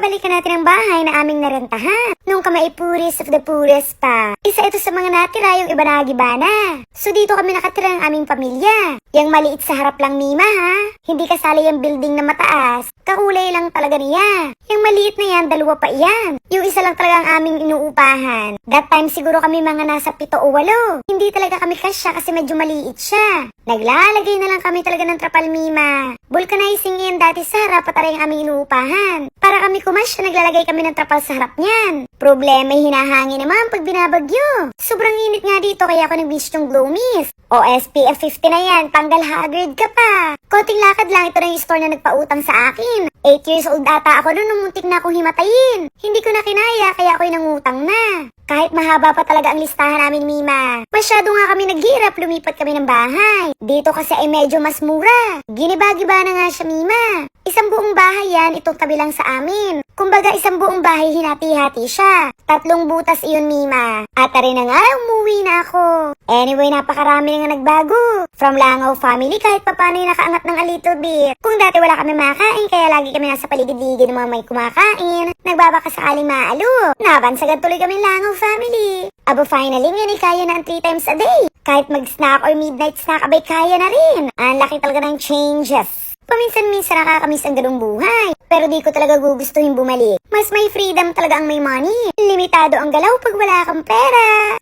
babalikan natin ang bahay na aming narentahan. Nung kami ay poorest of the poorest pa. Isa ito sa mga natira yung iba na gibana. So dito kami nakatira ng aming pamilya. Yang maliit sa harap lang, Mima, ha? Hindi kasali yung building na mataas. Kakulay lang talaga niya. Yung maliit na yan, dalawa pa iyan. Yung isa lang talaga ang aming inuupahan. That time siguro kami mga nasa 7 o 8. Hindi talaga kami kasya kasi medyo maliit siya. Naglalagay na lang kami talaga ng trapal, Mima. Vulcanizing yan dati sa harap at aray ang aming inuupahan. Para kami kumasya, naglalagay kami ng trapal sa harap niyan. Problema ay hinahangin naman pag binabagyo. Sobrang init nga dito kaya ako nag-wish ng glow mist. O SPF 50 na yan, tanggal haggard ka pa. Konting lakad lang, ito na yung store na nagpautang sa akin. 8 years old ata ako noon nung muntik na akong himatayin. Hindi ko na kinaya kaya ako'y nangutang na. Kahit mahaba pa talaga ang listahan namin, Mima. Masyado nga kami naghirap, lumipat kami ng bahay. Dito kasi ay medyo mas mura. Giniba-giba na nga siya, Mima. Isang buong bahay yan, itong tabi lang sa amin. Kumbaga isang buong bahay hinati-hati siya. 3 butas iyon, Mima. At rin na nga, umuwi na ako. Anyway, napakarami na nga nagbago. From Langaw family, kahit papano yung nakaangat ng a little bit. Kung dati wala kami makain, kaya lagi kami nasa paligid-ligid ng mga may kumakain. Nagbabaka sakaling maalo. Nabansagan tuloy kami Langaw family. Aba finally, ngayon kaya na ang 3 times a day. Kahit mag-snack or midnight snack, abay kaya na rin. Ang laki talaga ng changes. Paminsan-minsan nakakamiss ang ganung buhay. Pero di ko talaga gugustuhin bumalik. Mas may freedom talaga ang may money. Limitado ang galaw pag wala kang pera.